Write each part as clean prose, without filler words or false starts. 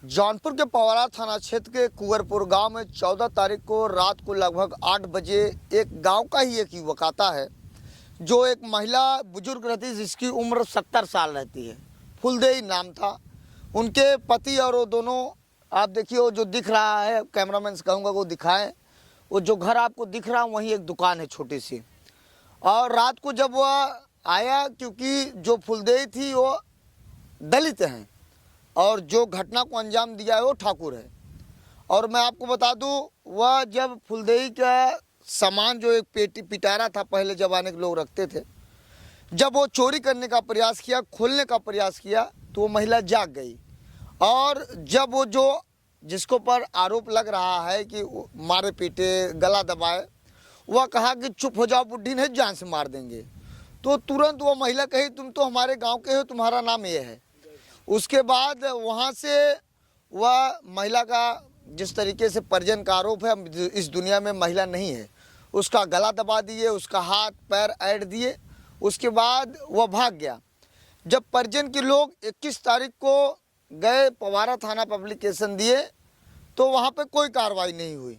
जौनपुर के पवारा थाना क्षेत्र के कुंवरपुर गांव में 14 तारीख को रात को लगभग 8 बजे एक गांव का ही एक युवक आता है जो एक महिला बुजुर्ग रहती है जिसकी उम्र 70 साल रहती है। फुलदेई नाम था उनके पति और वो दोनों। आप देखिए वो जो दिख रहा है, कैमरामैन से कहूँगा वो दिखाएं। वो जो घर आपको दिख रहा है वहीं एक दुकान है छोटी सी। और रात को जब वह आया, क्योंकि जो फुलदेई थी वो दलित हैं और जो घटना को अंजाम दिया है वो ठाकुर है। और मैं आपको बता दूं, वह जब फुलदेई का सामान जो एक पेटी पिटारा था, पहले ज़माने के लोग रखते थे, जब वो चोरी करने का प्रयास किया, खोलने का प्रयास किया, तो वो महिला जाग गई। और जब वो जो जिसको पर आरोप लग रहा है कि मारे पीटे गला दबाए, वह कहा कि चुप हो जाओ बुढ़ी, नहीं जान से मार देंगे। तो तुरंत वो महिला कही तुम तो हमारे गांव के हो, तुम्हारा नाम ये है। उसके बाद वहाँ से वह महिला का जिस तरीके से परिजन का आरोप है, इस दुनिया में महिला नहीं है, उसका गला दबा दिए, उसका हाथ पैर ऐड दिए। उसके बाद वह भाग गया। जब परिजन के लोग 21 तारीख को गए, पवारा थाना पब्लिकेशन दिए, तो वहाँ पे कोई कार्रवाई नहीं हुई।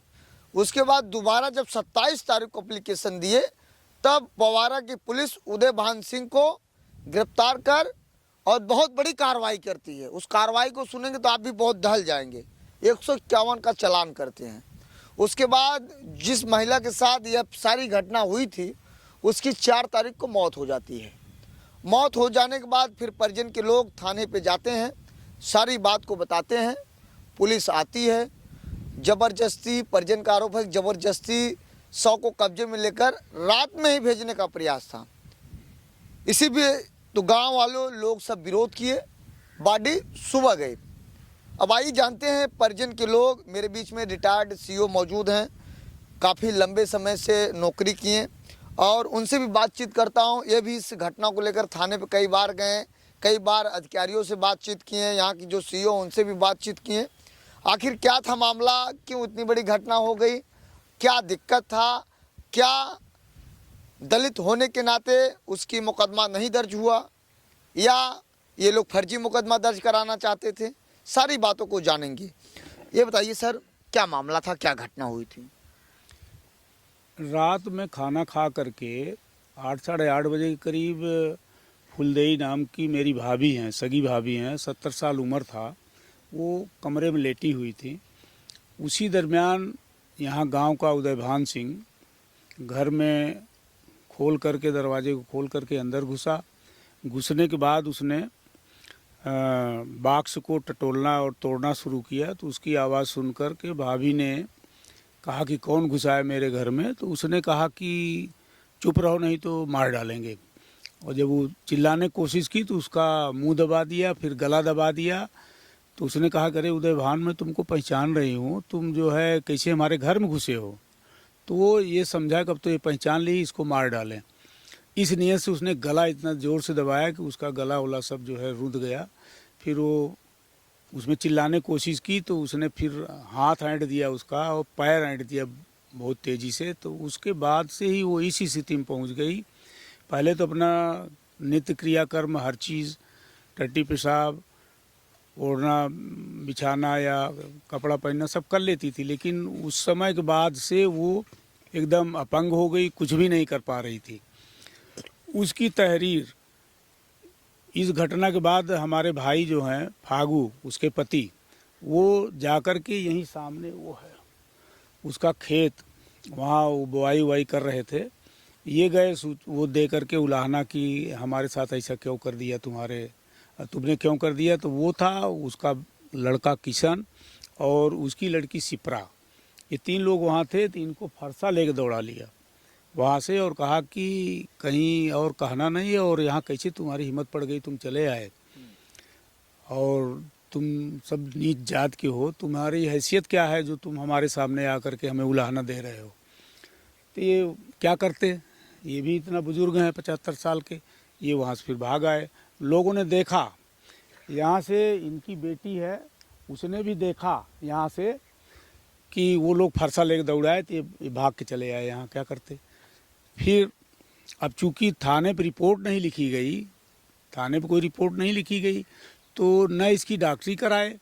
उसके बाद दोबारा जब 27 तारीख को एप्लीकेशन दिए, तब पवारा की पुलिस उदय भान सिंह को गिरफ्तार कर और बहुत बड़ी कार्रवाई करती है। उस कार्रवाई को सुनेंगे तो आप भी बहुत दहल जाएंगे। 151 का चालान करते हैं। उसके बाद जिस महिला के साथ यह सारी घटना हुई थी, उसकी 4 तारीख को मौत हो जाती है। मौत हो जाने के बाद फिर परिजन के लोग थाने पे जाते हैं, सारी बात को बताते हैं। पुलिस आती है, ज़बरदस्ती, परिजन का आरोप है कि ज़बरदस्ती 100 को कब्जे में लेकर रात में ही भेजने का प्रयास था। इसी भी तो गांव वालों लोग सब विरोध किए, बॉडी सुबह गई। अब आइए जानते हैं परिजन के लोग। मेरे बीच में रिटायर्ड सीईओ मौजूद हैं, काफ़ी लंबे समय से नौकरी किए, और उनसे भी बातचीत करता हूं। ये भी इस घटना को लेकर थाने पे कई बार गए, कई बार अधिकारियों से बातचीत किए, यहाँ की जो सीईओ उनसे भी बातचीत किए। आखिर क्या था मामला, क्यों इतनी बड़ी घटना हो गई, क्या दिक्कत था, क्या दलित होने के नाते उसकी मुकदमा नहीं दर्ज हुआ, या ये लोग फर्जी मुकदमा दर्ज कराना चाहते थे, सारी बातों को जानेंगे। ये बताइए सर, क्या मामला था, क्या घटना हुई थी? रात में खाना खा करके 8 साढ़े 8 बजे के करीब फुलदेई नाम की मेरी भाभी हैं, सगी भाभी हैं, 70 साल उम्र था, वो कमरे में लेटी हुई थी। उसी दरमियान यहाँ गांव का उदय भान सिंह घर में खोल करके, दरवाजे को खोल करके अंदर घुसा। घुसने के बाद उसने बाक्स को टटोलना और तोड़ना शुरू किया। तो उसकी आवाज़ सुनकर के भाभी ने कहा कि कौन घुसा है मेरे घर में। तो उसने कहा कि चुप रहो नहीं तो मार डालेंगे। और जब वो चिल्लाने की कोशिश की तो उसका मुंह दबा दिया, फिर गला दबा दिया। तो उसने कहा करे उदय भान, मैं तुमको पहचान रही हूँ, तुम जो है कैसे हमारे घर में घुसे हो। तो वो ये समझा कि अब तो ये पहचान ली, इसको मार डालें। इस नियत से उसने गला इतना ज़ोर से दबाया कि उसका गला वला सब जो है रुंध गया। फिर वो उसमें चिल्लाने की कोशिश की तो उसने फिर हाथ ऐंठ दिया उसका और पैर ऐंठ दिया बहुत तेज़ी से। तो उसके बाद से ही वो इसी स्थिति में पहुंच गई। पहले तो अपना नित्य क्रियाकर्म हर चीज़, टट्टी पेशाब, ओढ़ना बिछाना या कपड़ा पहनना सब कर लेती थी, लेकिन उस समय के बाद से वो एकदम अपंग हो गई, कुछ भी नहीं कर पा रही थी। उसकी तहरीर इस घटना के बाद हमारे भाई जो हैं फागू, उसके पति, वो जाकर के यहीं सामने वो है उसका खेत, वहाँ वो बुआई उवाई कर रहे थे। ये गए वो दे करके उलाहना कि हमारे साथ ऐसा क्यों कर दिया, तुमने क्यों कर दिया। तो वो था उसका लड़का किशन और उसकी लड़की सिपरा, ये 3 लोग वहाँ थे। तो इनको फरसा लेके दौड़ा लिया वहाँ से और कहा कि कहीं और कहना नहीं है, और यहाँ कैसे तुम्हारी हिम्मत पड़ गई, तुम चले आए, और तुम सब नीच जात के हो, तुम्हारी हैसियत क्या है जो तुम हमारे सामने आकर के हमें उलाहना दे रहे हो। तो ये क्या करते, ये भी इतना बुजुर्ग हैं 75 साल के। ये वहाँ से फिर भाग आए। लोगों ने देखा, यहाँ से इनकी बेटी है, उसने भी देखा यहाँ से कि वो लोग फरसा लेके दौड़ाए, तो ये भाग के चले आए। यहाँ क्या करते। फिर अब चूंकि थाने पर रिपोर्ट नहीं लिखी गई, थाने पर कोई रिपोर्ट नहीं लिखी गई, तो न इसकी डॉक्टरी कराए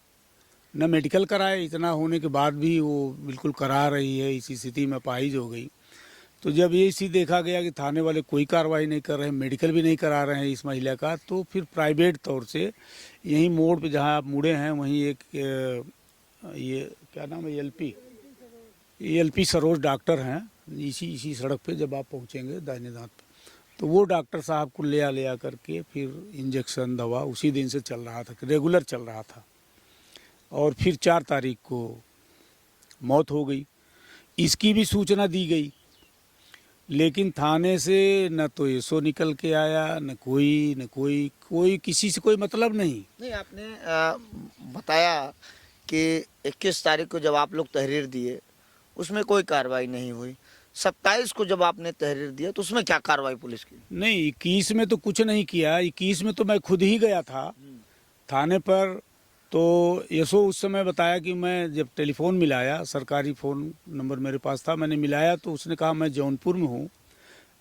न मेडिकल कराए, इतना होने के बाद भी वो बिल्कुल करा रही है, इसी स्थिति में अपाहिज हो गई। तो जब ये स्थिति देखा गया कि थाने वाले कोई कार्रवाई नहीं कर रहे हैं, मेडिकल भी नहीं करा रहे हैं इस महिला का, तो फिर प्राइवेट तौर से यहीं मोड़ पे जहाँ आप मुड़े हैं वहीं एक ये क्या नाम है, एलपी सरोज डॉक्टर हैं, इसी सड़क पे जब आप पहुँचेंगे दाहिने दांत पे, तो वो डॉक्टर साहब को ले आ करके फिर इंजेक्शन दवा उसी दिन से चल रहा था, रेगुलर चल रहा था। और फिर 4 तारीख को मौत हो गई। इसकी भी सूचना दी गई, लेकिन थाने से न तो एसओ निकल के आया, न कोई किसी से कोई मतलब नहीं। नहीं, आपने बताया कि 21 तारीख को जब आप लोग तहरीर दिए उसमें कोई कार्रवाई नहीं हुई, 27 को जब आपने तहरीर दिया तो उसमें क्या कार्रवाई पुलिस की? नहीं, 21 में तो कुछ नहीं किया। 21 में तो मैं खुद ही गया था थाने पर। तो एसओ उस समय बताया कि मैं जब टेलीफोन मिलाया, सरकारी फ़ोन नंबर मेरे पास था, मैंने मिलाया तो उसने कहा मैं जौनपुर में हूँ,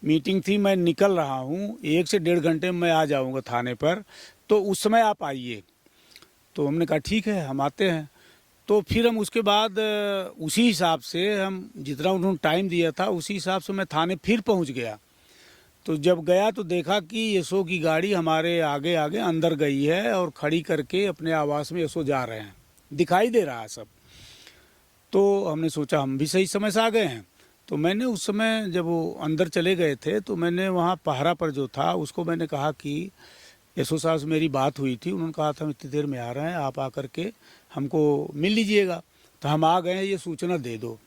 मीटिंग थी, मैं निकल रहा हूँ, 1 से 1.5 घंटे में मैं आ जाऊँगा थाने पर, तो उस समय आप आइए। तो हमने कहा ठीक है, हम आते हैं। तो फिर हम उसके बाद उसी हिसाब से, हम जितना उन्होंने टाइम दिया था उसी हिसाब से मैं थाने फिर पहुँच गया। तो जब गया तो देखा कि एसओ की गाड़ी हमारे आगे आगे अंदर गई है और खड़ी करके अपने आवास में एसओ जा रहे हैं, दिखाई दे रहा है सब। तो हमने सोचा हम भी सही समय से आ गए हैं। तो मैंने उस समय जब वो अंदर चले गए थे तो मैंने वहाँ पहरा पर जो था उसको मैंने कहा कि एसओ साहब से मेरी बात हुई थी, उन्होंने कहा था हम इतनी देर में आ रहे हैं, आप आकर के हमको मिल लीजिएगा। तो हम आ गए हैं, ये सूचना दे दो।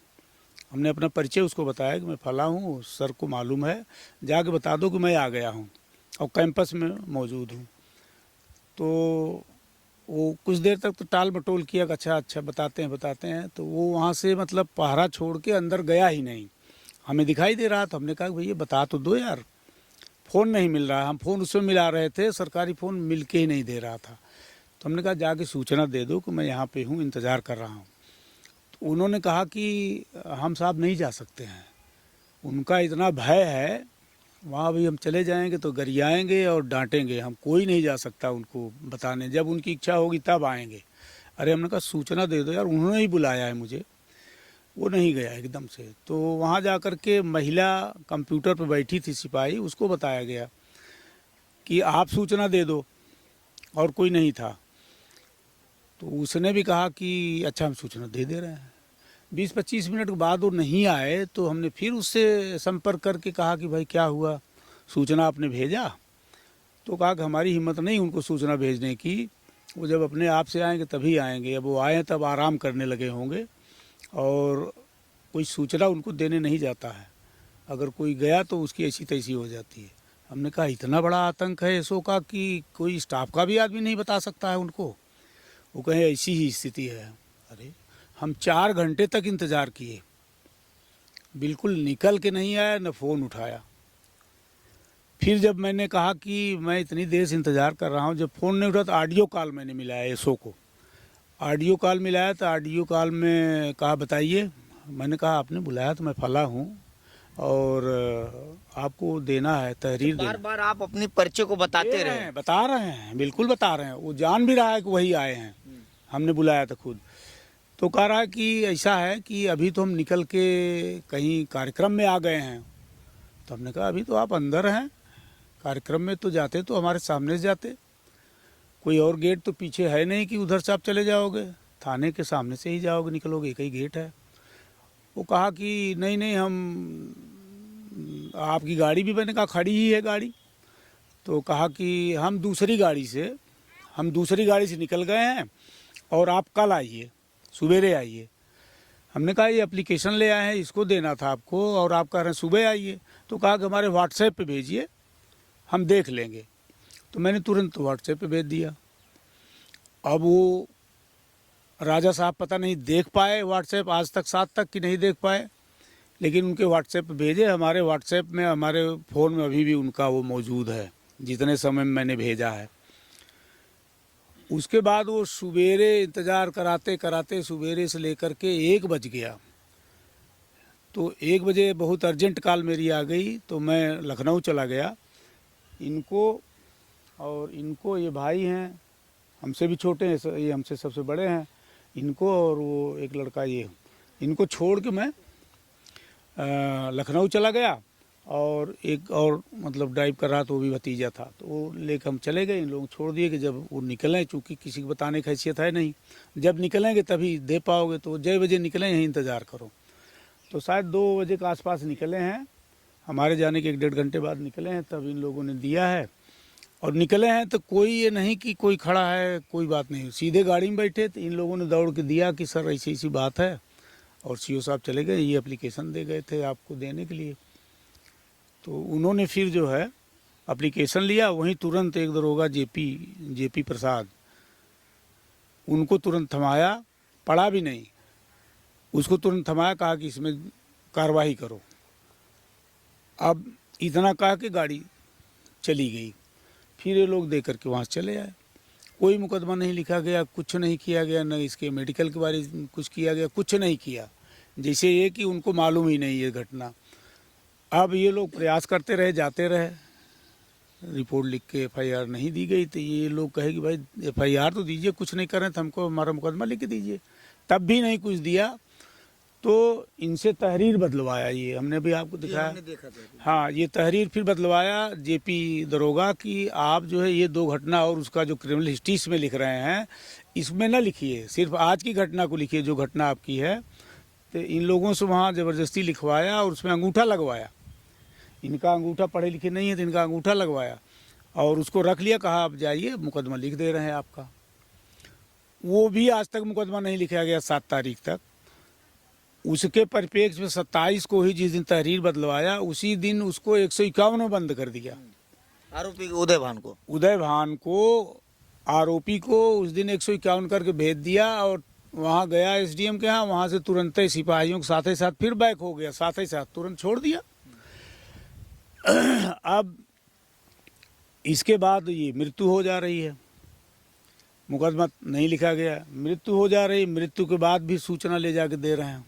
हमने अपना परिचय उसको बताया कि मैं फला हूँ, सर को मालूम है, जाके बता दो कि मैं आ गया हूँ और कैंपस में मौजूद हूँ। तो वो कुछ देर तक तो टाल मटोल किया कि अच्छा बताते हैं। तो वो वहाँ से मतलब पहरा छोड़ के अंदर गया ही नहीं। हमें दिखाई दे रहा था, हमने कहा भैया बता तो दो यार, फ़ोन नहीं मिल रहा। हम फ़ोन उसमें मिला रहे थे, सरकारी फ़ोन मिल के ही नहीं दे रहा था। तो हमने कहा जाके सूचना दे दो कि मैं यहाँ पे हूँ, इंतज़ार कर रहा हूँ। तो उन्होंने कहा कि हम साहब नहीं जा सकते हैं, उनका इतना भय है, वहाँ भी हम चले जाएंगे तो गरियाएंगे और डांटेंगे, हम कोई नहीं जा सकता उनको बताने, जब उनकी इच्छा होगी तब आएंगे। अरे हमने कहा सूचना दे दो यार, उन्होंने ही बुलाया है मुझे। वो नहीं गया एकदम से। तो वहाँ जा कर के महिला कंप्यूटर पर बैठी थी सिपाही, उसको बताया गया कि आप सूचना दे दो, और कोई नहीं था। तो उसने भी कहा कि अच्छा हम सूचना दे रहे हैं। 20-25 मिनट के बाद वो नहीं आए तो हमने फिर उससे संपर्क करके कहा कि भाई क्या हुआ, सूचना आपने भेजा? तो कहा कि हमारी हिम्मत नहीं उनको सूचना भेजने की, वो जब अपने आप से आएंगे तभी आएंगे। अब वो आए तब आराम करने लगे होंगे और कोई सूचना उनको देने नहीं जाता है, अगर कोई गया तो उसकी ऐसी तैसी हो जाती है। हमने कहा इतना बड़ा आतंक है एसओ का कि कोई स्टाफ का भी आदमी नहीं बता सकता है उनको? वो कहे ऐसी ही स्थिति है। अरे हम 4 घंटे तक इंतज़ार किए, बिल्कुल निकल के नहीं आया, न फ़ोन उठाया। फिर जब मैंने कहा कि मैं इतनी देर से इंतज़ार कर रहा हूँ, जब फ़ोन नहीं उठा तो ऑडियो कॉल मैंने मिलाया एसओ को। ऑडियो कॉल मिलाया तो ऑडियो कॉल में कहा बताइए। मैंने कहा आपने बुलाया तो मैं फला हूँ और आपको देना है तहरीर। बार बार आप अपनी परिचय को बताते रहे? बता रहे हैं, बिल्कुल बता रहे हैं। वो जान भी रहा है कि वही आए हैं, हमने बुलाया था खुद। तो कह रहा है कि ऐसा है कि अभी तो हम निकल के कहीं कार्यक्रम में आ गए हैं। तो हमने कहा अभी तो आप अंदर हैं, कार्यक्रम में तो जाते तो हमारे सामने से जाते, कोई और गेट तो पीछे है नहीं कि उधर से आप चले जाओगे, थाने के सामने से ही जाओगे, निकलोगे, एक ही गेट है। वो कहा कि नहीं हम आपकी गाड़ी भी, मैंने कहा खड़ी ही है गाड़ी। तो कहा कि हम दूसरी गाड़ी से निकल गए हैं और आप कल आइए, सुबेरे आइए। हमने कहा ये एप्लीकेशन ले आए हैं, इसको देना था आपको और आप कह रहे हैं सुबह आइए। तो कहा कि हमारे व्हाट्सएप पे भेजिए, हम देख लेंगे। तो मैंने तुरंत व्हाट्सएप पे भेज दिया। अब वो राजा साहब पता नहीं देख पाए व्हाट्सएप आज तक, 7 तक कि नहीं देख पाए, लेकिन उनके व्हाट्सएप पे भेजे। हमारे व्हाट्सएप में, हमारे फ़ोन में अभी भी उनका वो मौजूद है, जितने समय में मैंने भेजा है। उसके बाद वो सुबेरे इंतज़ार कराते कराते सुबेरे से लेकर के 1 बज गया। तो 1 बजे बहुत अर्जेंट कॉल मेरी आ गई, तो मैं लखनऊ चला गया। इनको ये भाई हैं, हमसे भी छोटे हैं, ये हमसे सबसे बड़े हैं। इनको और वो एक लड़का ये, इनको छोड़ के मैं लखनऊ चला गया। और एक और मतलब ड्राइव कर रहा था, वो भी भतीजा था, तो वो लेकर हम चले गए। इन लोग छोड़ दिए कि जब वो निकलें, चूँकि किसी को बताने की हैसियत है नहीं, जब निकलेंगे तभी दे पाओगे, तो जय बजे निकलें, यहीं इंतज़ार करो। तो शायद 2 बजे के आसपास निकले हैं, हमारे जाने के 1-1.5 घंटे बाद निकले हैं, तब इन लोगों ने दिया है। और निकले हैं तो कोई ये नहीं कि कोई खड़ा है, कोई बात नहीं, सीधे गाड़ी में बैठे, तो इन लोगों ने दौड़ के दिया कि सर ऐसी ऐसी बात है, और सीओ साहब चले गए, ये एप्लीकेशन दे गए थे आपको देने के लिए। तो उन्होंने फिर जो है एप्लीकेशन लिया, वहीं तुरंत एक दरोगा जेपी प्रसाद, उनको तुरंत थमाया, पढ़ा भी नहीं, उसको तुरंत थमाया, कहा कि इसमें कार्रवाई करो। अब इतना कहा कि गाड़ी चली गई। फिर ये लोग दे करके वहाँ से चले आए। कोई मुकदमा नहीं लिखा गया, कुछ नहीं किया गया, न इसके मेडिकल के बारे में कुछ किया गया, कुछ नहीं किया, जैसे ये कि उनको मालूम ही नहीं ये घटना। अब ये लोग प्रयास करते रहे, जाते रहे, रिपोर्ट लिख के FIR नहीं दी गई, तो ये लोग कहे कि भाई FIR तो दीजिए, कुछ नहीं कर रहे तो हमको हमारा मुकदमा लिख के दीजिए। तब भी नहीं कुछ दिया, तो इनसे तहरीर बदलवाया, ये हमने भी आपको दिखाया, देखा था। हाँ, ये तहरीर फिर बदलवाया जेपी दरोगा कि आप जो है ये 2 घटना और उसका जो क्रिमिनल हिस्ट्री इसमें लिख रहे हैं, इसमें ना लिखिए, सिर्फ आज की घटना को लिखिए, जो घटना आपकी है। तो इन लोगों से वहाँ ज़बरदस्ती लिखवाया और उसमें अंगूठा लगवाया। इनका अंगूठा पढ़े लिखे नहीं है, तो इनका अंगूठा लगवाया और उसको रख लिया, कहा आप जाइए, मुकदमा लिख दे रहे हैं आपका। वो भी आज तक मुकदमा नहीं लिखा गया 7 तारीख तक। उसके परिप्रेक्ष्य में 27 को ही जिस दिन तहरीर बदलवाया, उसी दिन उसको 151 में बंद कर दिया। आरोपी उदय भान को आरोपी को उस दिन 151 करके भेज दिया और वहाँ गया SDM के यहाँ, वहाँ से तुरंत ही सिपाहियों के साथ ही साथ फिर बैक हो गया, साथ ही साथ तुरंत छोड़ दिया। अब इसके बाद ये मृत्यु हो जा रही है, मुकदमा नहीं लिखा गया, मृत्यु हो जा रही, मृत्यु के बाद भी सूचना ले जाके दे रहे हैं,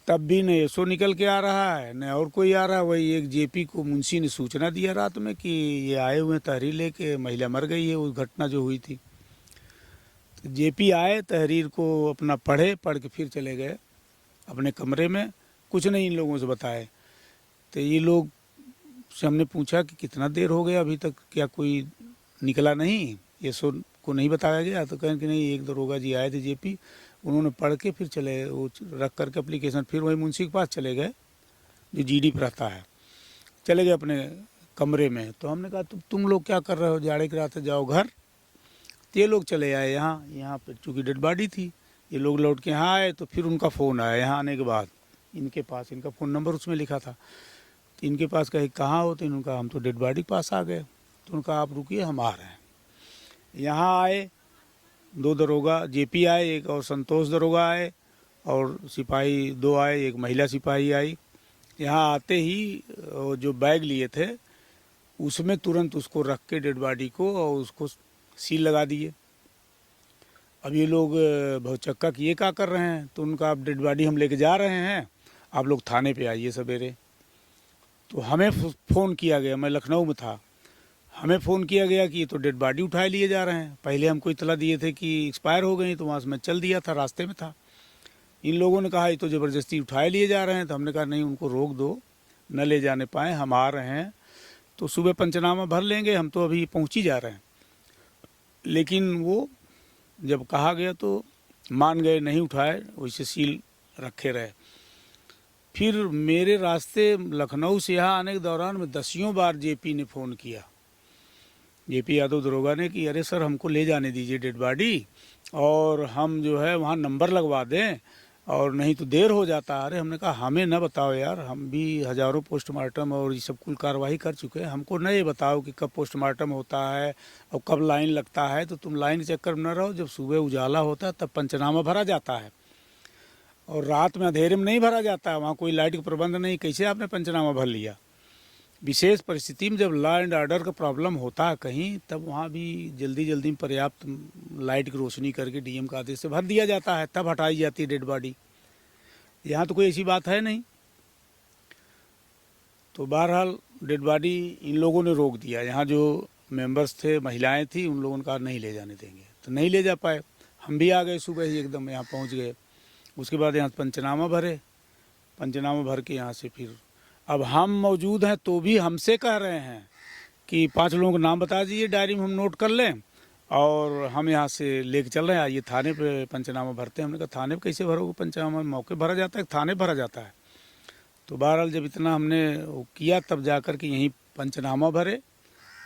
तब भी न एसओ निकल के आ रहा है, न और कोई आ रहा है। वही एक जेपी को मुंशी ने सूचना दिया रात में कि ये आए हुए तहरीर लेके, महिला मर गई है, उस घटना जो हुई थी। तो जेपी आए, तहरीर को अपना पढ़ के फिर चले गए अपने कमरे में, कुछ नहीं इन लोगों से बताए। तो ये लोग से हमने पूछा कि कितना देर हो गया अभी तक, क्या कोई निकला नहीं, एसओ को नहीं बताया गया? तो कहें कि नहीं, एक दरोगा जी आए थे जेपी, उन्होंने पढ़ के फिर चले, वो रख करके एप्लीकेशन फिर वही मुंशी के पास चले गए जो GD पर रहता है, चले गए अपने कमरे में। तो हमने कहा तुम लोग क्या कर रहे हो, जाड़े के रात जाओ घर। तो ये लोग चले आए यहाँ पर, चूँकि डेड बॉडी थी, ये लोग लौट के यहाँ आए। तो फिर उनका फ़ोन आया यहाँ आने के बाद, इनके पास इनका फ़ोन नंबर उसमें लिखा था। तो इनके पास कहे कहाँ हो, तो इन्होंने कहा हम तो डेड बॉडी के पास आ गए। तो उनका आप रुकिए, हम आ रहे हैं। यहाँ आए 2 दरोगा, जेपी आए, एक और संतोष दरोगा आए, और सिपाही 2 आए, एक महिला सिपाही आई। यहाँ आते ही जो बैग लिए थे उसमें तुरंत उसको रख के डेड बॉडी को, और उसको सील लगा दिए। अब ये लोग भौचक्का कि ये क्या कर रहे हैं? तो उनका, आप डेड बॉडी हम लेके जा रहे हैं, आप लोग थाने पे आइए सवेरे। तो हमें फ़ोन किया गया, मैं लखनऊ में था, हमें फ़ोन किया गया कि ये तो डेड बॉडी उठाए लिए जा रहे हैं। पहले हमको इतला दिए थे कि एक्सपायर हो गई, तो वहाँ से मैं चल दिया था, रास्ते में था। इन लोगों ने कहा ये तो ज़बरदस्ती उठाए लिए जा रहे हैं। तो हमने कहा नहीं, उनको रोक दो, न ले जाने पाएँ, हम आ रहे हैं, तो सुबह पंचनामा भर लेंगे, हम तो अभी पहुँच ही जा रहे हैं। लेकिन वो जब कहा गया तो मान गए, नहीं उठाए, वैसे सील रखे रहे। फिर मेरे रास्ते लखनऊ से यहाँ आने के दौरान में 10 बार जेपी ने फ़ोन किया, जेपी यादव दरोगा ने, कि अरे सर हमको ले जाने दीजिए डेड बॉडी, और हम जो है वहाँ नंबर लगवा दें, और नहीं तो देर हो जाता है। अरे हमने कहा हमें न बताओ यार, हम भी हज़ारों पोस्टमार्टम और ये सब कुल कार्रवाई कर चुके हैं, हमको न ये बताओ कि कब पोस्टमार्टम होता है और कब लाइन लगता है। तो तुम लाइन के चक्कर में न रहो, जब सुबह उजाला होता है तब पंचनामा भरा जाता है, और रात में अंधेरे में नहीं भरा जाता है, वहाँ कोई लाइट का प्रबंध नहीं, कैसे आपने पंचनामा भर लिया? विशेष परिस्थिति में जब लॉ एंड ऑर्डर का प्रॉब्लम होता है कहीं, तब वहाँ भी जल्दी में पर्याप्त लाइट की रोशनी करके डीएम का आदेश से भर दिया जाता है, तब हटाई जाती है डेड बॉडी। यहाँ तो कोई ऐसी बात है नहीं। तो बहरहाल डेड बॉडी इन लोगों ने रोक दिया। यहाँ जो मेंबर्स थे, महिलाएं थी, उन लोगों ने कहा नहीं ले जाने देंगे, तो नहीं ले जा पाए। हम भी आ गए सुबह ही एकदम यहाँ पहुँच गए। उसके बाद यहाँ पंचनामा भरे, पंचनामा भर के यहाँ से फिर अब हम मौजूद हैं तो भी हमसे कह रहे हैं कि 5 लोगों का नाम बता दीजिए, डायरी में हम नोट कर लें और हम यहाँ से लेके चल रहे हैं, आइए थाने पे पंचनामा भरते हैं। हमने कहा थाने पे कैसे भरोगे पंचनामा, मौके भरा जाता है, थाने भरा जाता है। तो बहरहाल जब इतना हमने वो किया तब जाकर के यहीं पंचनामा भरे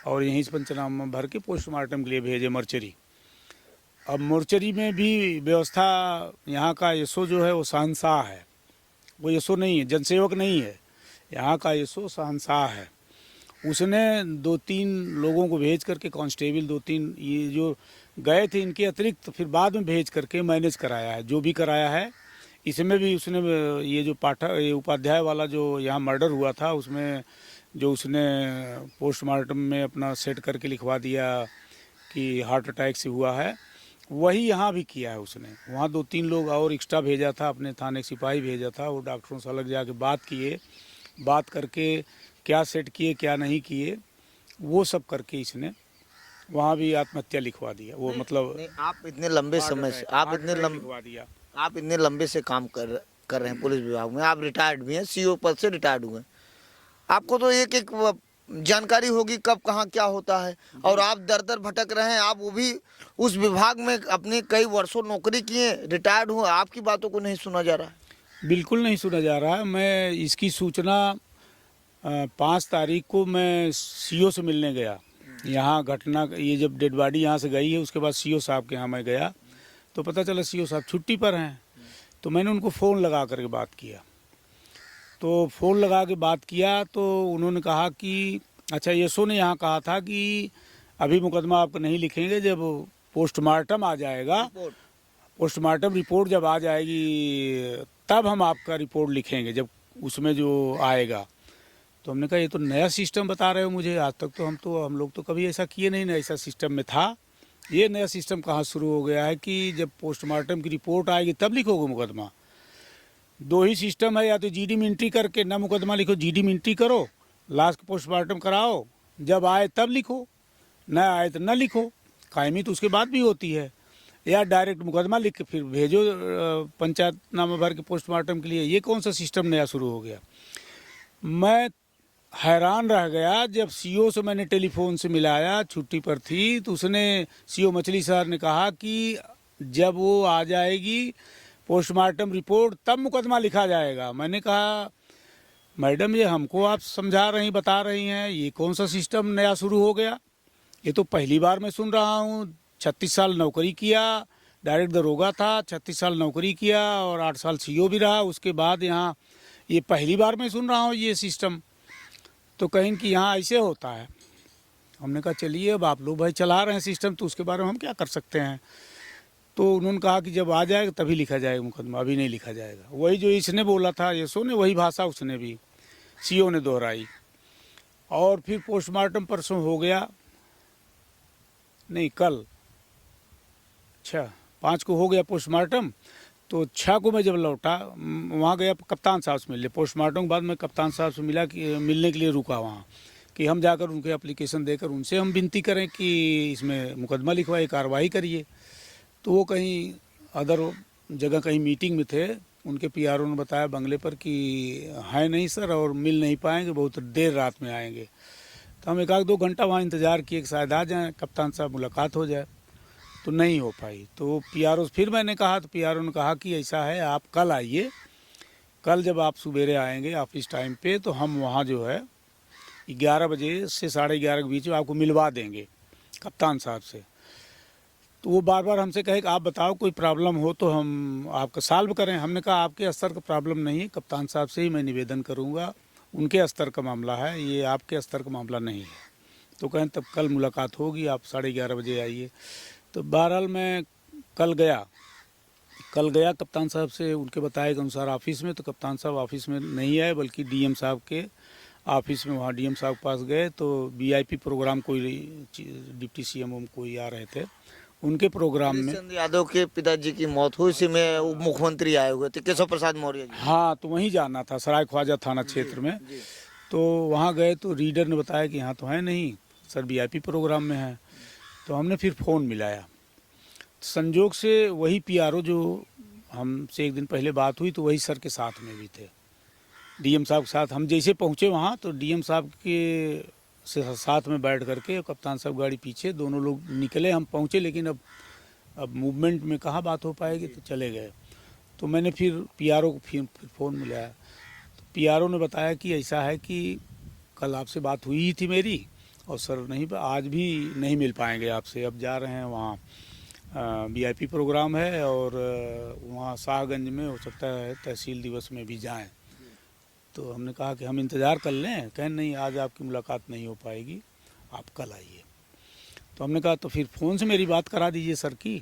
और यहीं से पंचनामा भर के पोस्टमार्टम के लिए भेजे मर्चरी। अब मोर्चरी में भी व्यवस्था, यहाँ का एसओ जो है वो शहंशाह है, वो एसओ नहीं है, जनसेवक नहीं है, यहाँ का एसओ शहंशाह है। उसने 2-3 लोगों को भेज करके, कांस्टेबल 2-3 ये जो गए थे इनके अतिरिक्त फिर बाद में भेज करके मैनेज कराया है, जो भी कराया है। इसमें भी उसने ये जो ये उपाध्याय वाला जो यहाँ मर्डर हुआ था उसमें जो उसने पोस्टमार्टम में अपना सेट करके लिखवा दिया कि हार्ट अटैक से हुआ है, वही यहाँ भी किया है उसने। वहाँ 2-3 लोग और एक्स्ट्रा भेजा था, अपने थाने सिपाही भेजा था, वो डॉक्टरों से अलग जाके बात किए, बात करके क्या सेट किए क्या नहीं किए वो सब करके इसने वहाँ भी आत्महत्या लिखवा दिया। वो मतलब नहीं, आप इतने लंबे समय से आप इतने लंबे से काम कर रहे हैं पुलिस विभाग में, आप रिटायर्ड भी हैं, सीओ पद से रिटायर्ड हुए हैं, आपको तो एक एक जानकारी होगी कब कहाँ क्या होता है। और आप दर दर भटक रहे हैं, आप वो भी उस विभाग में अपने कई वर्षों नौकरी किए, रिटायर्ड हुए, आपकी बातों को नहीं सुना जा रहा है। बिल्कुल नहीं सुना जा रहा है। मैं इसकी सूचना 5 तारीख को मैं सीओ से मिलने गया। यहाँ घटना ये जब डेड बॉडी यहाँ से गई है उसके बाद सीओ साहब के यहाँ मैं गया तो पता चला सीओ साहब छुट्टी पर हैं। तो मैंने उनको फ़ोन लगा करके बात किया, तो फ़ोन लगा के बात किया तो उन्होंने कहा कि अच्छा एसओ ने यहाँ कहा था कि अभी मुकदमा आपको नहीं लिखेंगे, जब पोस्टमार्टम आ जाएगा, पोस्टमार्टम रिपोर्ट जब आ जाएगी तब हम आपका रिपोर्ट लिखेंगे, जब उसमें जो आएगा। तो हमने कहा ये तो नया सिस्टम बता रहे हो मुझे, आज तक तो हम लोग तो कभी ऐसा किए नहीं, ना ऐसा सिस्टम में था। ये नया सिस्टम कहाँ शुरू हो गया है कि जब पोस्टमार्टम की रिपोर्ट आएगी तब लिखोगे मुकदमा। 2 ही सिस्टम है, या तो जीडी में एंट्री करके ना मुकदमा लिखो, जीडी में एंट्री करो, लास्ट पोस्टमार्टम कराओ, जब आए तब लिखो, ना आए तो ना लिखो, कायमी तो उसके बाद भी होती है, या डायरेक्ट मुकदमा लिख के फिर भेजो पंचायतनामा भर के पोस्टमार्टम के लिए। ये कौन सा सिस्टम नया शुरू हो गया। मैं हैरान रह गया जब सीओ से मैंने टेलीफोन से मिलाया, छुट्टी पर थी, तो उसने सीओ मछली सर ने कहा कि जब वो आ जाएगी पोस्टमार्टम रिपोर्ट तब मुकदमा लिखा जाएगा। मैंने कहा मैडम ये हमको आप समझा रही बता रही हैं, ये कौन सा सिस्टम नया शुरू हो गया, ये तो पहली बार मैं सुन रहा हूँ। 36 साल नौकरी किया, डायरेक्ट दरोगा था, 36 साल नौकरी किया और 8 साल सीओ भी रहा, उसके बाद यहाँ ये पहली बार मैं सुन रहा हूँ ये सिस्टम। तो कहीं कि यहाँ ऐसे होता है। हमने कहा चलिए अब आप लोग भाई चला रहे हैं सिस्टम तो उसके बारे में हम क्या कर सकते हैं। तो उन्होंने कहा कि जब आ जाएगा तभी लिखा जाएगा मुकदमा, अभी नहीं लिखा जाएगा। वही जो इसने बोला था यसो ने, वही भाषा उसने भी सीओ ने दोहराई। और फिर पोस्टमार्टम परसों हो गया, नहीं कल, अच्छा 5 को हो गया पोस्टमार्टम। तो 6 को मैं जब लौटा वहाँ गया कप्तान साहब से मिलने, पोस्टमार्टम के बाद मैं कप्तान साहब से मिलने के लिए रुका वहाँ कि हम जाकर उनके एप्लीकेशन देकर उनसे हम विनती करें कि इसमें मुकदमा लिखवाइए, कार्रवाई करिए। तो वो कहीं अदर जगह कहीं मीटिंग में थे, उनके पीआरओ ने बताया बंगले पर कि है नहीं सर और मिल नहीं पाएंगे, बहुत देर रात में आएंगे। तो हम 1-2 घंटा वहाँ इंतज़ार किए कि शायद आ जाएँ, कप्तान साहब मुलाकात हो जाए, तो नहीं हो पाई। तो पीआरओ फिर मैंने कहा तो पीआरओ ने कहा कि ऐसा है आप कल आइए, कल जब आप सवेरे आएंगे ऑफिस टाइम पे तो हम वहाँ जो है 11 बजे से 11:30 के बीच में आपको मिलवा देंगे कप्तान साहब से। तो वो बार बार हमसे कहे कि आप बताओ कोई प्रॉब्लम हो तो हम आपका सॉल्व करें। हमने कहा आपके स्तर का प्रॉब्लम नहीं है, कप्तान साहब से ही मैं निवेदन करूँगा, उनके स्तर का मामला है, ये आपके स्तर का मामला नहीं है। तो कहें तब कल मुलाकात होगी, आप 11:30 बजे आइए। तो बहरहाल मैं कल गया कप्तान साहब से उनके बताए के अनुसार ऑफिस में। तो कप्तान साहब ऑफिस में नहीं आए बल्कि डीएम साहब के ऑफिस में, वहाँ डीएम साहब के पास गए। तो वीआईपी प्रोग्राम कोई डिप्टी सीएम कोई आ रहे थे, उनके प्रोग्राम में चंद्र यादव के पिताजी की मौत हुई, इसी में मुख्यमंत्री आए हुए थे केशव प्रसाद मौर्य जी। हाँ, तो वहीं जाना था, सराय ख्वाजा थाना क्षेत्र में। तो वहाँ गए तो रीडर ने बताया कि यहाँ तो है नहीं सर, वीआईपी प्रोग्राम में है। तो हमने फिर फ़ोन मिलाया, संजोग से वही पीआरओ जो हमसे एक दिन पहले बात हुई तो वही सर के साथ में भी थे, डीएम साहब के साथ। हम जैसे पहुँचे वहाँ तो डीएम साहब के साथ में बैठ करके कप्तान साहब गाड़ी पीछे, दोनों लोग निकले, हम पहुँचे, लेकिन अब मूवमेंट में कहाँ बात हो पाएगी, तो चले गए। तो मैंने फिर पीआरओ को फिर फ़ोन मिलाया तो पीआरओ ने बताया कि ऐसा है कि कल आपसे बात हुई ही थी मेरी, और सर नहीं, आज भी नहीं मिल पाएंगे आपसे, अब जा रहे हैं वहाँ वीआईपी प्रोग्राम है, और वहाँ शाहगंज में हो सकता है तहसील दिवस में भी जाएं। तो हमने कहा कि हम इंतज़ार कर लें, कहें नहीं आज आपकी मुलाकात नहीं हो पाएगी, आप कल आइए। तो हमने कहा तो फिर फ़ोन से मेरी बात करा दीजिए सर की।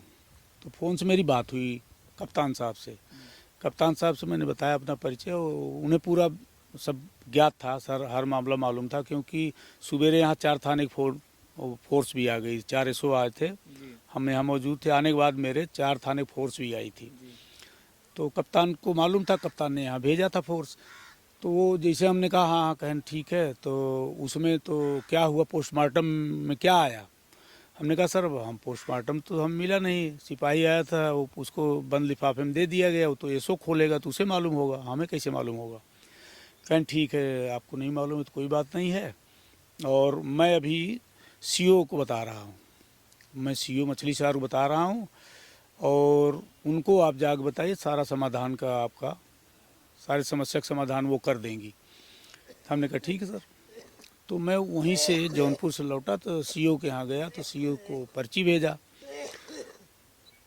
तो फ़ोन से मेरी बात हुई कप्तान साहब से। कप्तान साहब से मैंने बताया अपना परिचय, उन्हें पूरा सब ज्ञात था सर, हर मामला मालूम था, क्योंकि सवेरे यहाँ 4 थाने की फोर्स भी आ गई, 4 एसओ आए थे, हम यहाँ मौजूद थे। आने के बाद मेरे 4 थाने फोर्स भी आई थी। तो कप्तान को मालूम था, कप्तान ने यहाँ भेजा था फोर्स। तो वो जैसे हमने कहा हाँ हाँ कहन ठीक है, तो उसमें तो क्या हुआ, पोस्टमार्टम में क्या आया? हमने कहा सर हम पोस्टमार्टम तो हम मिला नहीं, सिपाही आया था, वो उसको बंद लिफाफे में दे दिया गया, वो तो एसओ खोलेगा तो उसे मालूम होगा, हमें कैसे मालूम होगा? कहन ठीक है, आपको नहीं मालूम है तो कोई बात नहीं है, और मैं अभी सीओ को बता रहा हूँ, मैं सीओ मछली शहर को बता रहा हूँ, और उनको आप जाके बताइए, सारा समाधान का आपका सारी समस्या का समाधान वो कर देंगी। हमने कहा ठीक है सर। तो मैं वहीं से जौनपुर से लौटा तो सीओ के यहाँ गया, तो सीओ को पर्ची भेजा।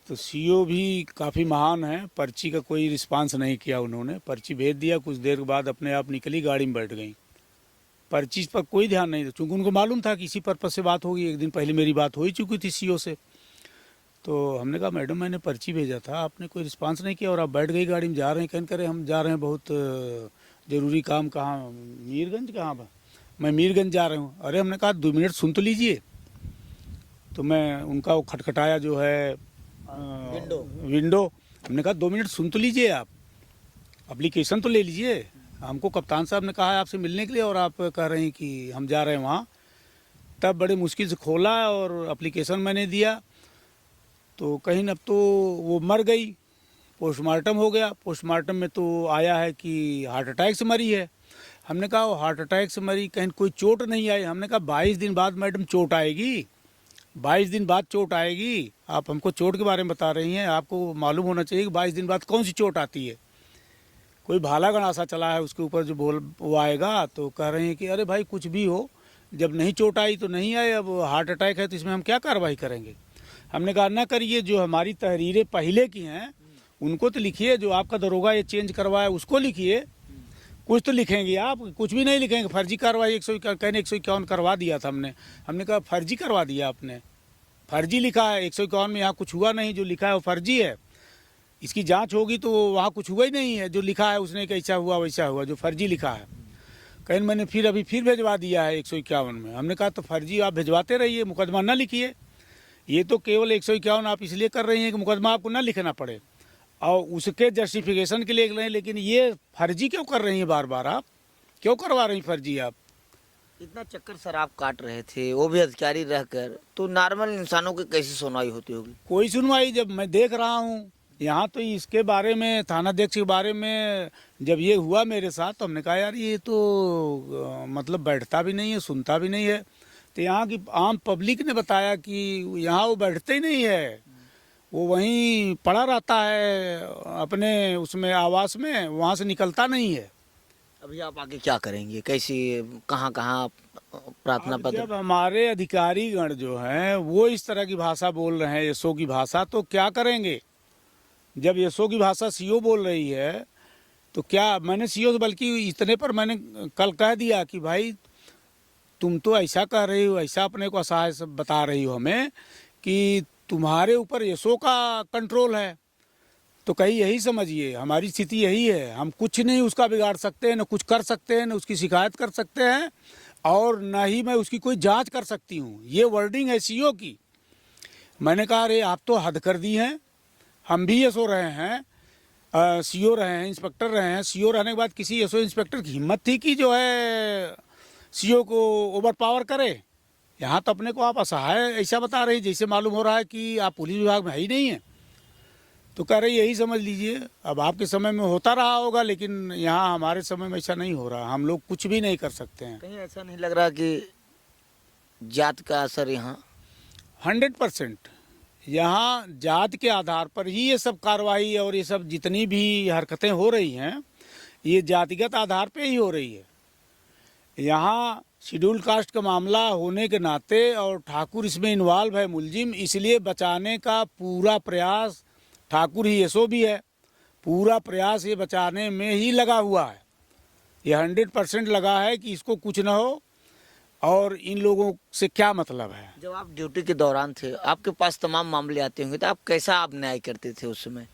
तो सीओ भी काफ़ी महान है, पर्ची का कोई रिस्पांस नहीं किया उन्होंने, पर्ची भेज दिया, कुछ देर के बाद अपने आप निकली, गाड़ी में बैठ गई, पर्ची पर कोई ध्यान नहीं था, चूँकि उनको मालूम था कि इसी पर्पज़ से बात होगी, एक दिन पहले मेरी बात हो ही चुकी थी सीओ से। तो हमने कहा मैडम मैंने पर्ची भेजा था, आपने कोई रिस्पांस नहीं किया और आप बैठ गई गाड़ी में, जा रहे हैं, कहन करे हम जा रहे हैं बहुत ज़रूरी काम। कहाँ? मीरगंज। कहाँ पर? मैं मीरगंज जा रहा हूँ। अरे हमने कहा 2 मिनट सुन तो लीजिए। तो मैं उनका वो खटखटाया जो है विंडो, हमने कहा 2 मिनट सुन तो लीजिए, आप एप्लीकेशन तो ले लीजिए, हमको कप्तान साहब ने कहा है आपसे मिलने के लिए, और आप कह रहे हैं कि हम जा रहे हैं वहाँ। तब बड़े मुश्किल से खोला और एप्लीकेशन मैंने दिया, तो कहीं न तो वो मर गई, पोस्टमार्टम हो गया। पोस्टमार्टम में तो आया है कि हार्ट अटैक से मरी है। हमने कहा वो हार्ट अटैक से मरी, कहीं कोई चोट नहीं आई? हमने कहा 22 दिन बाद मैडम चोट आएगी, 22 दिन बाद चोट आएगी। आप हमको चोट के बारे में बता रही हैं, आपको मालूम होना चाहिए कि 22 दिन बाद कौन सी चोट आती है। कोई भाला गणासा चला है उसके ऊपर जो वो आएगा। तो कह रहे हैं कि अरे भाई कुछ भी हो, जब नहीं चोट आई तो नहीं आई, अब हार्ट अटैक है तो इसमें हम क्या कार्रवाई करेंगे? हमने कहा ना करिए, जो हमारी तहरीरें पहले की हैं उनको तो लिखिए, जो आपका दरोगा ये चेंज करवाया उसको लिखिए, कुछ तो लिखेंगे आप, कुछ भी नहीं लिखेंगे। फर्जी कार्रवाई 151 करवा दिया था हमने कहा फर्जी करवा दिया आपने, फर्जी लिखा है 151 में, यहाँ कुछ हुआ नहीं, जो लिखा है वो फर्जी है, इसकी जांच होगी तो वहाँ कुछ हुआ ही नहीं है, जो लिखा है उसने कैसा हुआ वैसा हुआ, जो फर्जी लिखा है। कहीं मैंने अभी फिर भिजवा दिया है 151 में। हमने कहा तो फर्जी आप भिजवाते रहिए, मुकदमा ना लिखिए, ये तो केवल 151 आप इसलिए कर रही हैं कि मुकदमा आपको ना लिखना पड़े, और उसके जस्टिफिकेशन के लिए रहे हैं, लेकिन ये फर्जी क्यों कर रही हैं? बार बार आप क्यों करवा रही फर्जी? आप इतना चक्कर सर आप काट रहे थे, वो भी अधिकारी रहकर, तो नॉर्मल इंसानों की कैसी सुनवाई होती होगी? कोई सुनवाई जब मैं देख रहा हूँ यहाँ, तो इसके बारे में थानाध्यक्ष के बारे में जब ये हुआ मेरे साथ, तो हमने कहा यार ये तो मतलब बैठता भी नहीं है, सुनता भी नहीं है। तो यहाँ की आम पब्लिक ने बताया कि यहाँ वो बैठते ही नहीं है, वो वहीं पड़ा रहता है अपने उसमें आवास में, वहाँ से निकलता नहीं है। अभी आप आगे क्या करेंगे, कैसी कहाँ कहाँ प्रार्थना पत्र? जब हमारे अधिकारी गण जो हैं वो इस तरह की भाषा बोल रहे हैं, एसओ की भाषा, तो क्या करेंगे? जब एसओ की भाषा सीओ बोल रही है तो क्या? मैंने सीओ से बल्कि इतने पर मैंने कल कह दिया कि भाई तुम तो ऐसा कह रही हो, ऐसा अपने को असहाय बता रही हो हमें कि तुम्हारे ऊपर एसओ का कंट्रोल है, तो कहीं यही समझिए हमारी स्थिति यही है, हम कुछ नहीं उसका बिगाड़ सकते हैं, न कुछ कर सकते हैं, न उसकी शिकायत कर सकते हैं, और न ही मैं उसकी कोई जांच कर सकती हूँ। ये वर्डिंग है सीओ की। मैंने कहा अरे आप तो हद कर दी हैं, हम भी एसओ रहे हैं, सीओ रहे हैं, इंस्पेक्टर रहे हैं, सीओ रहने के बाद किसी एसओ इंस्पेक्टर की हिम्मत थी कि जो है सीओ को ओवर पावर करे? यहाँ तो अपने को आप असहाय ऐसा बता रही, जैसे मालूम हो रहा है कि आप पुलिस विभाग में है ही नहीं है। तो कह रही यही समझ लीजिए, अब आपके समय में होता रहा होगा, लेकिन यहाँ हमारे समय में ऐसा नहीं हो रहा, हम लोग कुछ भी नहीं कर सकते हैं। कहीं ऐसा नहीं लग रहा कि जात का असर यहाँ? 100% यहाँ जात के आधार पर ही ये सब कार्रवाई और ये सब जितनी भी हरकतें हो रही हैं, ये जातिगत आधार पे ही हो रही है। यहाँ शेड्यूल कास्ट का मामला होने के नाते और ठाकुर इसमें इन्वॉल्व है मुलजिम, इसलिए बचाने का पूरा प्रयास, ठाकुर ही एसओ भी है, पूरा प्रयास ये बचाने में ही लगा हुआ है। ये 100% लगा है कि इसको कुछ ना हो, और इन लोगों से क्या मतलब है। जब आप ड्यूटी के दौरान थे, आपके पास तमाम मामले आते होंगे, तो आप कैसा आप न्याय करते थे उस समय?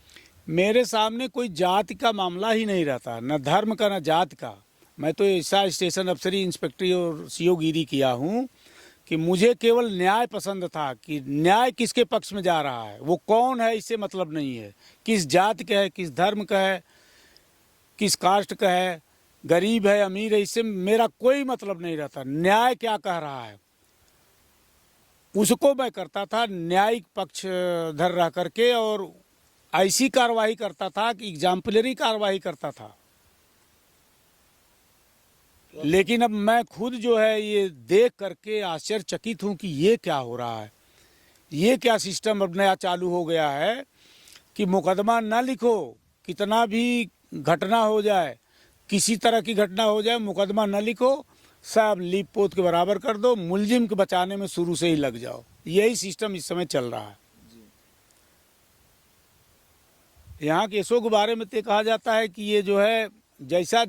मेरे सामने कोई जाति का मामला ही नहीं रहता, न धर्म का न जात का। मैं तो ऐसा स्टेशन अफसरी, इंस्पेक्टरी और सीओ गिरी किया हूँ कि मुझे केवल न्याय पसंद था, कि न्याय किसके पक्ष में जा रहा है, वो कौन है इससे मतलब नहीं है, किस जात का है, किस धर्म का है, किस कास्ट का है, गरीब है अमीर है, इससे मेरा कोई मतलब नहीं रहता। न्याय क्या कह रहा है उसको मैं करता था, न्यायिक पक्ष धर रह करके, और ऐसी कार्रवाई करता था कि एग्जाम्पलरी कार्रवाई करता था। लेकिन अब मैं खुद जो है ये देख करके आश्चर्यचकित हूँ कि ये क्या हो रहा है, ये क्या सिस्टम अब नया चालू हो गया है कि मुकदमा न लिखो, कितना भी घटना हो जाए, किसी तरह की घटना हो जाए, मुकदमा न लिखो, सब लीप पोत के बराबर कर दो, मुलजिम के बचाने में शुरू से ही लग जाओ। यही सिस्टम इस समय चल रहा है। यहाँ के एसओ के बारे में तो कहा जाता है कि ये जो है, जैसा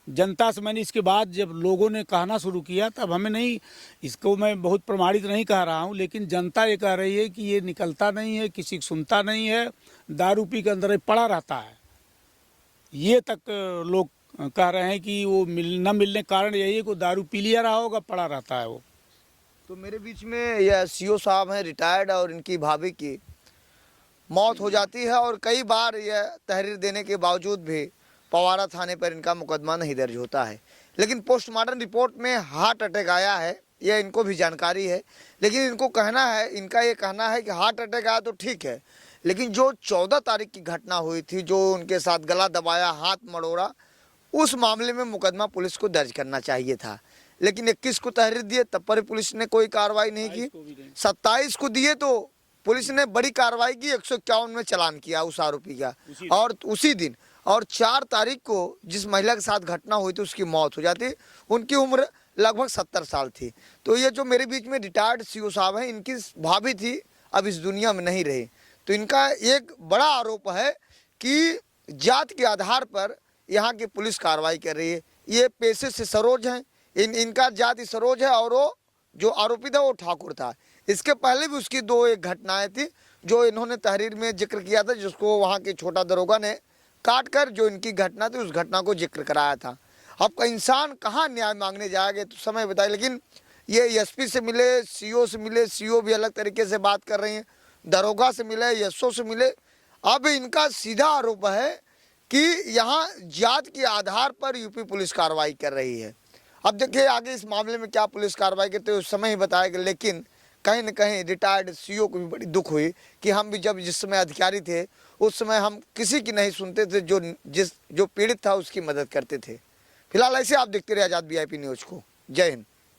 जनता से, मैंने इसके बाद जब लोगों ने कहना शुरू किया तब हमें नहीं, इसको मैं बहुत प्रमाणित नहीं कह रहा हूँ, लेकिन जनता ये कह रही है कि ये निकलता नहीं है, किसी को सुनता नहीं है, दारू पी के अंदर ही पड़ा रहता है। ये तक लोग कह रहे हैं कि वो न मिलने का कारण यही है कि दारू पी लिया रहा होगा, पड़ा रहता है वो। तो मेरे बीच में यह सीओ साहब हैं रिटायर्ड, और इनकी भाभी की मौत हो जाती है, और कई बार यह तहरीर देने के बावजूद भी पवारा थाने पर इनका मुकदमा नहीं दर्ज होता है। लेकिन पोस्टमार्टम रिपोर्ट में हार्ट अटैक आया है, यह इनको भी जानकारी है। लेकिन इनको कहना है, इनका ये कहना है कि हार्ट अटैक आया तो ठीक है, लेकिन जो 14 तारीख की घटना हुई थी, जो उनके साथ गला दबाया, हाथ मड़ोड़ा, उस मामले में मुकदमा पुलिस को दर्ज करना चाहिए था। लेकिन 21 को तहरीर दिए, तब पर पुलिस ने कोई कार्रवाई नहीं की। 27 को दिए तो पुलिस ने बड़ी कार्रवाई की, 151 में चालान किया उस आरोपी का, और उसी दिन, और 4 तारीख को जिस महिला के साथ घटना हुई थी उसकी मौत हो जाती। उनकी उम्र लगभग 70 साल थी। तो ये जो मेरे बीच में रिटायर्ड सीओ साहब हैं, इनकी भाभी थी, अब इस दुनिया में नहीं रही। तो इनका एक बड़ा आरोप है कि जात के आधार पर यहाँ की पुलिस कार्रवाई कर रही है। ये पेशे से सरोज हैं, इनका जाति सरोज है, और वो जो आरोपी था वो ठाकुर था। इसके पहले भी उसकी 2-1 घटनाएं थी जो इन्होंने तहरीर में जिक्र किया था, जिसको वहाँ के छोटा दरोगा ने काट कर जो इनकी घटना थी उस घटना को जिक्र कराया था। अब का इंसान कहाँ न्याय मांगने जाएगा, तो समय बताए। लेकिन ये एसपी से मिले, सीओ से मिले, सीओ भी अलग तरीके से बात कर रही हैं, दरोगा से मिले, एसओ से मिले। अब इनका सीधा आरोप है कि यहाँ जात के आधार पर यूपी पुलिस कार्रवाई कर रही है। अब देखिए आगे इस मामले में क्या पुलिस कार्रवाई करते हैं उस समय ही बताएगा। लेकिन कहीं न कहीं रिटायर्ड सीओ को भी बड़ी दुख हुई कि हम भी जब जिस समय अधिकारी थे उस समय हम किसी की नहीं सुनते थे, जो पीड़ित था उसकी मदद करते थे। फिलहाल ऐसे आप देखते रहे आज़ाद VIP न्यूज़ को। जय हिंद।